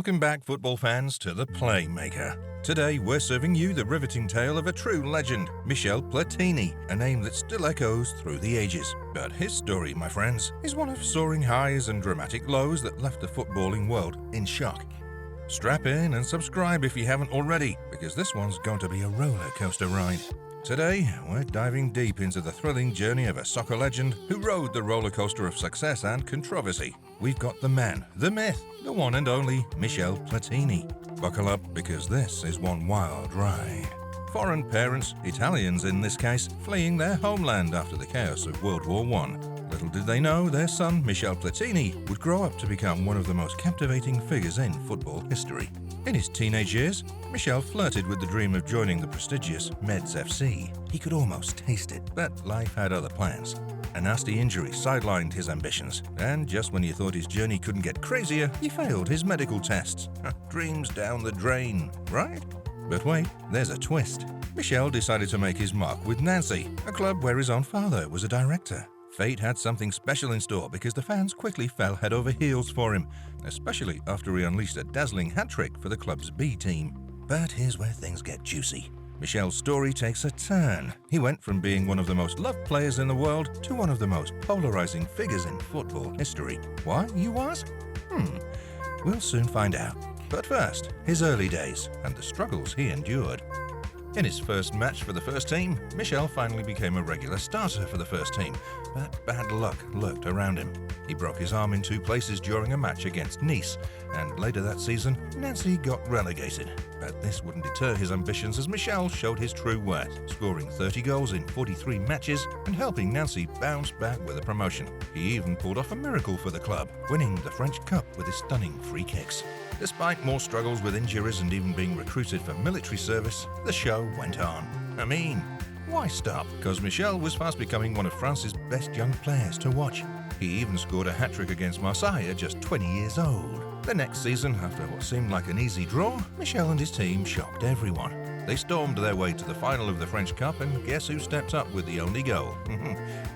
Welcome back, football fans, to The Playmaker. Today, we're serving you the riveting tale of a true legend, Michel Platini, a name that still echoes through the ages. But his story, my friends, is one of soaring highs and dramatic lows that left the footballing world in shock. Strap in and subscribe if you haven't already, because this one's going to be a roller coaster ride. Today, we're diving deep into the thrilling journey of a soccer legend who rode the roller coaster of success and controversy. We've got the man, the myth, the one and only Michel Platini. Buckle up, because this is one wild ride. Foreign parents, Italians in this case, fleeing their homeland after the chaos of World War I. Little did they know their son, Michel Platini, would grow up to become one of the most captivating figures in football history. In his teenage years, Michel flirted with the dream of joining the prestigious Metz FC. He could almost taste it, but life had other plans. A nasty injury sidelined his ambitions, and just when you thought his journey couldn't get crazier, he failed his medical tests. Dreams down the drain, right? But wait, there's a twist. Michel decided to make his mark with Nancy, a club where his own father was a director. Fate had something special in store because the fans quickly fell head over heels for him, especially after he unleashed a dazzling hat-trick for the club's B team. But here's where things get juicy. Michel's story takes a turn. He went from being one of the most loved players in the world to one of the most polarizing figures in football history. Why, you ask? We'll soon find out. But first, his early days and the struggles he endured. In his first match for the first team, Michel finally became a regular starter for the first team, but bad luck lurked around him. He broke his arm in 2 places during a match against Nice, and later that season, Nancy got relegated. But this wouldn't deter his ambitions as Michel showed his true worth, scoring 30 goals in 43 matches and helping Nancy bounce back with a promotion. He even pulled off a miracle for the club, winning the French Cup with his stunning free kicks. Despite more struggles with injuries and even being recruited for military service, the show went on. I mean, why stop? Because Michel was fast becoming one of France's best young players to watch. He even scored a hat-trick against Marseille at just 20 years old. The next season, after what seemed like an easy draw, Michel and his team shocked everyone. They stormed their way to the final of the French Cup, and guess who stepped up with the only goal?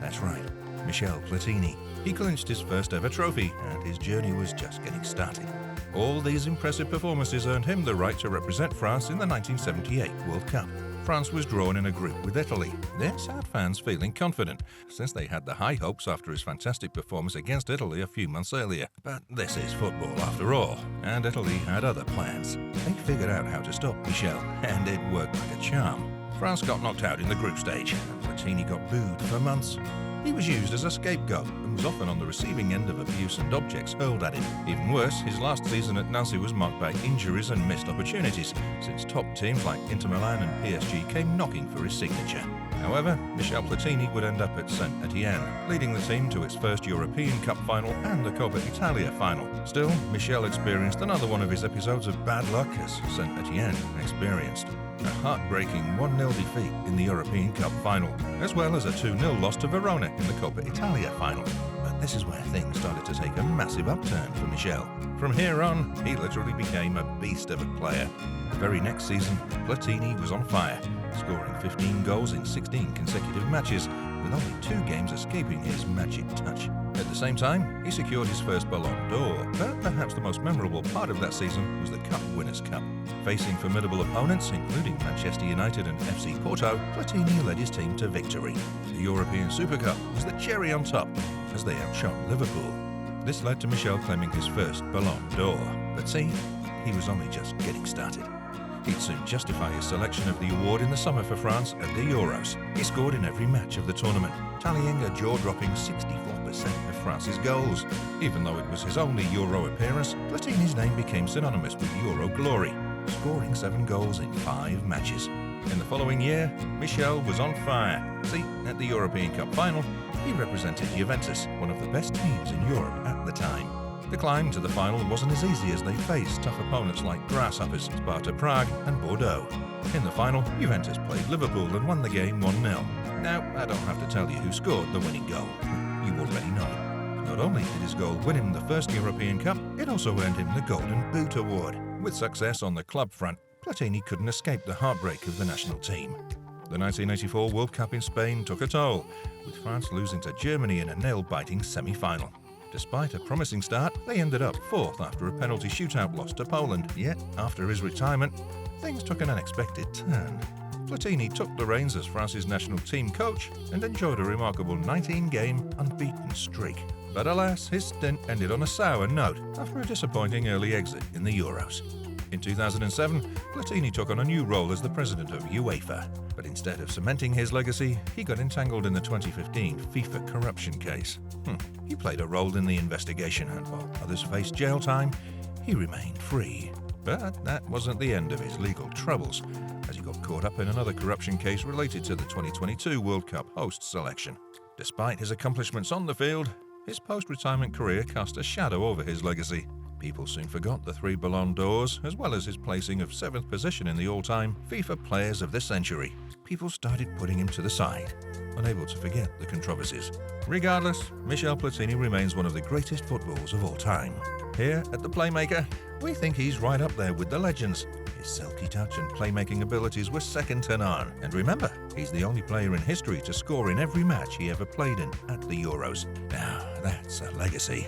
That's right, Michel Platini. He clinched his first ever trophy, and his journey was just getting started. All these impressive performances earned him the right to represent France in the 1978 World Cup. France was drawn in a group with Italy. This had fans feeling confident, since they had the high hopes after his fantastic performance against Italy a few months earlier. But this is football after all, and Italy had other plans. They figured out how to stop Michel, and it worked like a charm. France got knocked out in the group stage, and Platini got booed for months. He was used as a scapegoat and was often on the receiving end of abuse and objects hurled at him. Even worse, his last season at Nancy was marked by injuries and missed opportunities, since top teams like Inter Milan and PSG came knocking for his signature. However, Michel Platini would end up at Saint Etienne, leading the team to its first European Cup final and the Coppa Italia final. Still, Michel experienced another one of his episodes of bad luck as Saint Etienne experienced. A heartbreaking 1-0 defeat in the European Cup final, as well as a 2-0 loss to Verona in the Coppa Italia final. But this is where things started to take a massive upturn for Michel. From here on, he literally became a beast of a player. The very next season, Platini was on fire, scoring 15 goals in 16 consecutive matches, with only 2 games escaping his magic touch. At the same time, he secured his first Ballon d'Or, but perhaps the most memorable part of that season was the Cup Winners' Cup. Facing formidable opponents, including Manchester United and FC Porto, Platini led his team to victory. The European Super Cup was the cherry on top, as they outshone Liverpool. This led to Michel claiming his first Ballon d'Or. But see, he was only just getting started. He'd soon justify his selection of the award in the summer for France at the Euros. He scored in every match of the tournament, tallying a jaw-dropping 64% of France's goals. Even though it was his only Euro appearance, Platini's name became synonymous with Euro glory, scoring 7 goals in 5 matches. In the following year, Michel was on fire. See, at the European Cup final, he represented Juventus, one of the best teams in Europe at the time. The climb to the final wasn't as easy as they faced tough opponents like Grasshoppers, Sparta Prague and Bordeaux. In the final, Juventus played Liverpool and won the game 1-0. Now, I don't have to tell you who scored the winning goal. You already know it. Not only did his goal win him the first European Cup, it also earned him the Golden Boot Award. With success on the club front, Platini couldn't escape the heartbreak of the national team. The 1984 World Cup in Spain took a toll, with France losing to Germany in a nail-biting semi-final. Despite a promising start, they ended up fourth after a penalty shootout loss to Poland. Yet, after his retirement, things took an unexpected turn. Platini took the reins as France's national team coach and enjoyed a remarkable 19-game unbeaten streak. But alas, his stint ended on a sour note after a disappointing early exit in the Euros. In 2007, Platini took on a new role as the president of UEFA. But instead of cementing his legacy, he got entangled in the 2015 FIFA corruption case. He played a role in the investigation, and while others faced jail time, he remained free. But that wasn't the end of his legal troubles, as he got caught up in another corruption case related to the 2022 World Cup host selection. Despite his accomplishments on the field, his post-retirement career cast a shadow over his legacy. People soon forgot the 3 Ballon d'Ors, as well as his placing of 7th position in the all-time FIFA Players of the Century. People started putting him to the side, unable to forget the controversies. Regardless, Michel Platini remains one of the greatest footballers of all time. Here at The Playmaker, we think he's right up there with the legends. His silky touch and playmaking abilities were second to none. And remember, he's the only player in history to score in every match he ever played in at the Euros. Now, that's a legacy.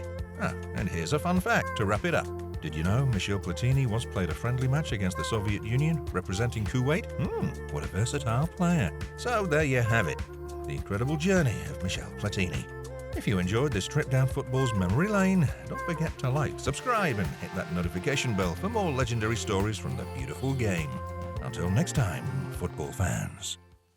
And here's a fun fact to wrap it up. Did you know Michel Platini once played a friendly match against the Soviet Union, representing Kuwait? What a versatile player. So there you have it, the incredible journey of Michel Platini. If you enjoyed this trip down football's memory lane, don't forget to like, subscribe, and hit that notification bell for more legendary stories from the beautiful game. Until next time, football fans.